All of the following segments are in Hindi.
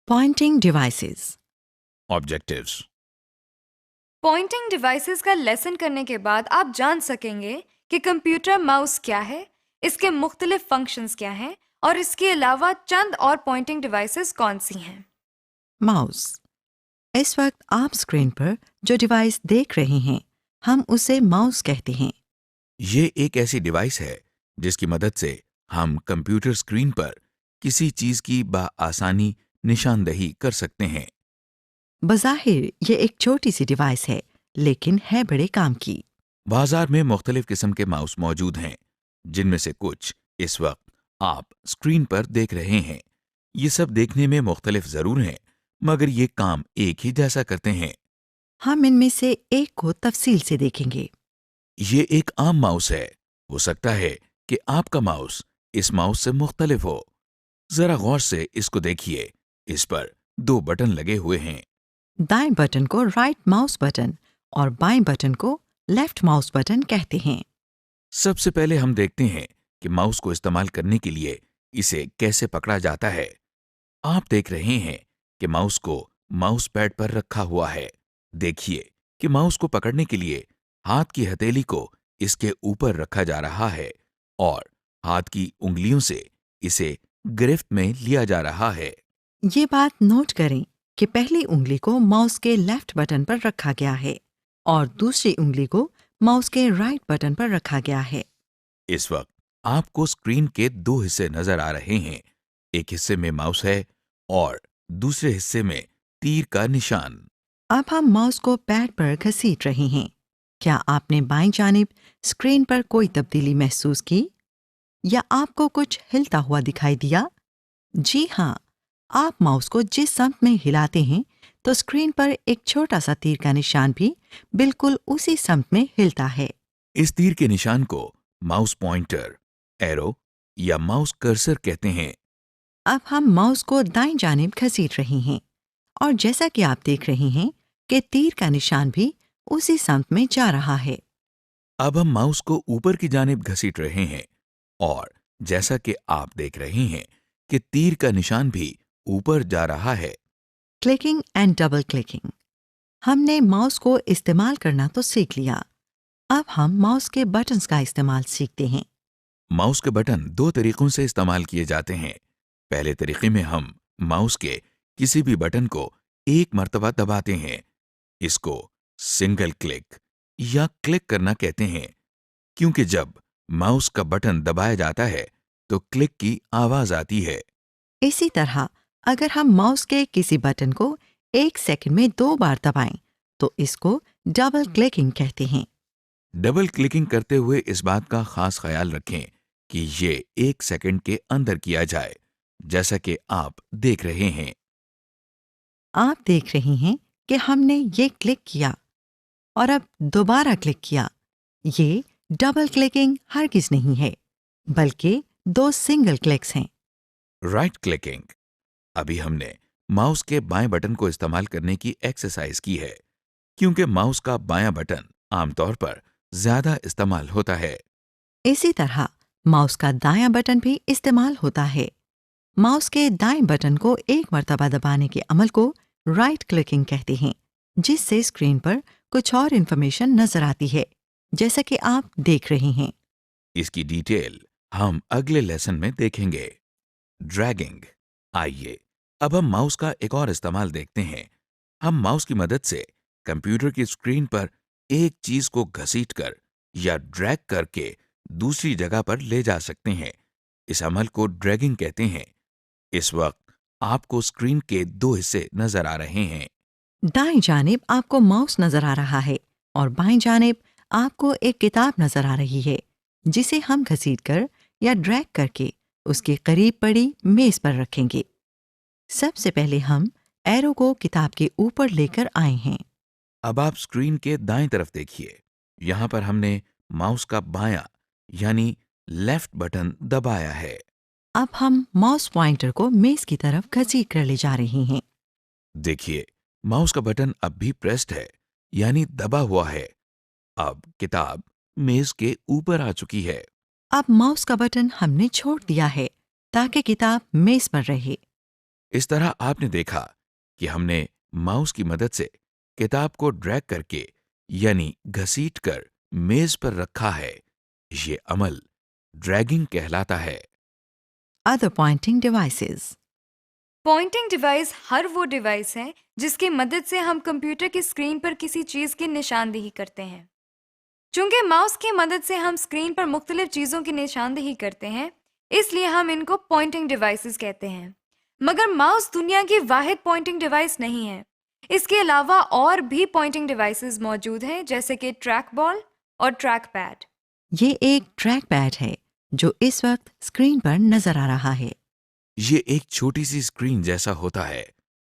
Pointing devices. Objectives. Pointing devices का लेसन करने के बाद आप जान सकेंगे कि कंप्यूटर माउस क्या है, इसके मुख्तलिफ फंक्शंस क्या हैं और इसके अलावा चंद और पॉइंटिंग डिवाइसेस कौन सी हैं। माउस। इस वक्त आप स्क्रीन पर जो डिवाइस देख रहे हैं, हम उसे माउस कहते हैं। ये एक ऐसी डिवाइस है जिसकी मदद से हम कंप्यूटर स्क्रीन पर किसी चीज की बआसानी निशानदही कर सकते हैं। बज़ाहिर ये एक छोटी सी डिवाइस है, लेकिन है बड़े काम की। बाजार में मुख्तलिफ किस्म के माउस मौजूद हैं, जिनमें से कुछ इस वक्त आप स्क्रीन पर देख रहे हैं। ये सब देखने में मुख्तलिफ जरूर हैं, मगर ये काम एक ही जैसा करते हैं। हम इनमें से एक को तफसील से देखेंगे। ये एक आम माउस है। हो सकता है कि आपका माउस इस माउस से मुख्तलिफ हो। जरा गौर से इसको देखिए। इस पर 2 बटन लगे हुए हैं। दाएं बटन को राइट माउस बटन और बाएं बटन को लेफ्ट माउस बटन कहते हैं। सबसे पहले हम देखते हैं कि माउस को इस्तेमाल करने के लिए इसे कैसे पकड़ा जाता है। आप देख रहे हैं कि माउस को माउस पैड पर रखा हुआ है। देखिए कि माउस को पकड़ने के लिए हाथ की हथेली को इसके ऊपर रखा जा रहा है और हाथ की उंगलियों से इसे गिरफ्त में लिया जा रहा है। ये बात नोट करें कि पहली उंगली को माउस के लेफ्ट बटन पर रखा गया है और दूसरी उंगली को माउस के राइट बटन पर रखा गया है। इस वक्त आपको स्क्रीन के 2 हिस्से नजर आ रहे हैं। एक हिस्से में माउस है और दूसरे हिस्से में तीर का निशान। अब हम माउस को पैड पर घसीट रहे हैं। क्या आपने बाईं जानिब स्क्रीन पर कोई तब्दीली महसूस की या आपको कुछ हिलता हुआ दिखाई दिया? जी हाँ, आप माउस को जिस समत में हिलाते हैं तो स्क्रीन पर एक छोटा सा तीर का निशान भी बिल्कुल उसी समत में हिलता है। इस तीर के निशान को माउस पॉइंटर, एरो या माउस कर्सर कहते हैं। अब हम माउस को दाईं जानिब घसीट रहे हैं और जैसा कि आप देख रहे हैं कि तीर का निशान भी उसी समत में जा रहा है। अब हम माउस को ऊपर की जानिब घसीट रहे हैं और जैसा कि आप देख रहे हैं कि तीर का निशान भी ऊपर जा रहा है। Clicking and double clicking. हमने माउस को इस्तेमाल करना तो सीख लिया। अब हम माउस के बटन्स का इस्तेमाल सीखते हैं। माउस के बटन 2 तरीकों से इस्तेमाल किए जाते हैं। पहले तरीके में हम माउस के किसी भी बटन को एक मर्तबा दबाते हैं। इसको सिंगल क्लिक या क्लिक करना कहते हैं, क्योंकि जब माउस का बटन दबाया जाता है तो क्लिक की आवाज आती है। इसी तरह अगर हम माउस के किसी बटन को 1 सेकंड में 2 बार दबाएं तो इसको डबल क्लिकिंग कहते हैं। डबल क्लिकिंग करते हुए इस बात का खास ख्याल रखें कि ये 1 सेकंड के अंदर किया जाए, जैसा कि आप देख रहे हैं। आप देख रहे हैं कि हमने ये क्लिक किया और अब दोबारा क्लिक किया। ये डबल क्लिकिंग हरगिज नहीं है, बल्कि 2 सिंगल क्लिक्स हैं। Right clicking. अभी हमने माउस के बाएं बटन को इस्तेमाल करने की एक्सरसाइज की है, क्योंकि माउस का बायां बटन आमतौर पर ज्यादा इस्तेमाल होता है। इसी तरह माउस का दायां बटन भी इस्तेमाल होता है। माउस के दाएं बटन को एक मर्तबा दबाने के अमल को राइट क्लिकिंग कहते हैं, जिससे स्क्रीन पर कुछ और इन्फॉर्मेशन नजर आती है, जैसा कि आप देख रहे हैं। इसकी डिटेल हम अगले लेसन में देखेंगे। ड्रैगिंग। आइए अब हम माउस का एक और इस्तेमाल देखते हैं। हम माउस की मदद से कंप्यूटर की स्क्रीन पर एक चीज को घसीटकर या ड्रैग करके दूसरी जगह पर ले जा सकते हैं। इस अमल को ड्रैगिंग कहते हैं। इस वक्त आपको स्क्रीन के 2 हिस्से नजर आ रहे हैं। दाएं जानिब आपको माउस नजर आ रहा है और बाएं जानिब आपको एक किताब नजर आ रही है, जिसे हम घसीटकर या ड्रैग करके उसके करीब पड़ी मेज पर रखेंगे। सबसे पहले हम एरो को किताब के ऊपर लेकर आए हैं। अब आप स्क्रीन के दाएं तरफ देखिए। यहां पर हमने माउस का बायां यानी लेफ्ट बटन दबाया है। अब हम माउस पॉइंटर को मेज की तरफ घसीट कर ले जा रहे हैं। देखिए, माउस का बटन अब भी प्रेस्ड है, यानी दबा हुआ है। अब किताब मेज के ऊपर आ चुकी है। अब माउस का बटन हमने छोड़ दिया है ताकि किताब मेज पर रहे। इस तरह आपने देखा कि हमने माउस की मदद से किताब को ड्रैग करके यानी घसीट कर मेज पर रखा है। ये अमल ड्रैगिंग कहलाता है। Other pointing devices. Pointing device हर वो डिवाइस है जिसकी मदद से हम कंप्यूटर की स्क्रीन पर किसी चीज की निशानदेही करते हैं। चूंकि माउस की मदद से हम स्क्रीन पर मुख्तलिफ चीजों की निशानदेही करते हैं, इसलिए हम इनको पॉइंटिंग डिवाइसेस कहते हैं। मगर माउस दुनिया की वाहिद पॉइंटिंग डिवाइस नहीं है। इसके अलावा और भी पॉइंटिंग डिवाइसेस मौजूद हैं, जैसे कि ट्रैक बॉल और ट्रैक पैड। ये एक ट्रैक पैड है जो इस वक्त स्क्रीन पर नजर आ रहा है। ये एक छोटी सी स्क्रीन जैसा होता है।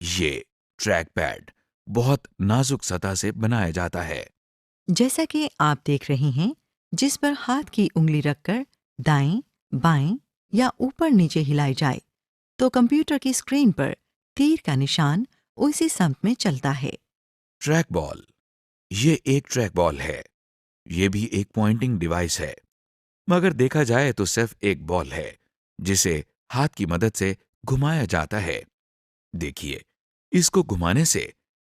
ये ट्रैक पैड बहुत नाजुक सतह से बनाया जाता है। जैसा कि आप देख रहे हैं, जिस पर हाथ की उंगली रखकर दाएं, बाएं या ऊपर नीचे हिलाई जाए तो कंप्यूटर की स्क्रीन पर तीर का निशान उसी समत में चलता है। ट्रैक बॉल, ये एक ट्रैक बॉल है। ये भी एक पॉइंटिंग डिवाइस है, मगर देखा जाए तो सिर्फ एक बॉल है जिसे हाथ की मदद से घुमाया जाता है। देखिए, इसको घुमाने से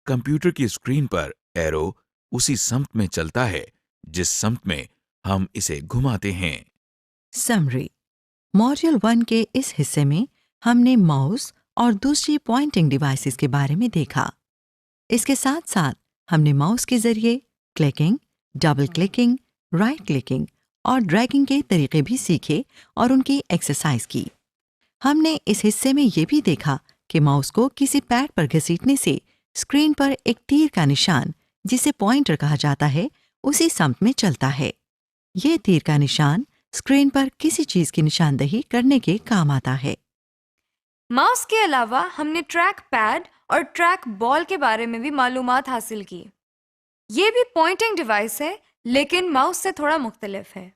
कंप्यूटर की स्क्रीन पर एरो उसी समत में चलता है जिस समत में हम इसे घुमाते हैं। समरी। मॉड्यूल 1 के इस हिस्से में हमने माउस और दूसरी पॉइंटिंग डिवाइसेस के बारे में देखा। इसके साथ साथ हमने माउस के जरिए clicking, double clicking, right clicking और ड्रैगिंग के तरीके भी सीखे और उनकी एक्सरसाइज की। हमने इस हिस्से में ये भी देखा कि माउस को किसी पैड पर घसीटने से स्क्रीन पर एक तीर का निशान, जिसे पॉइंटर कहा जाता है, उसी समत में चलता है। ये तीर का निशान स्क्रीन पर किसी चीज की निशानदेही करने के काम आता है। माउस के अलावा हमने ट्रैक पैड और ट्रैक बॉल के बारे में भी मालूमात हासिल की। ये भी पॉइंटिंग डिवाइस है, लेकिन माउस से थोड़ा मुख्तलिफ है।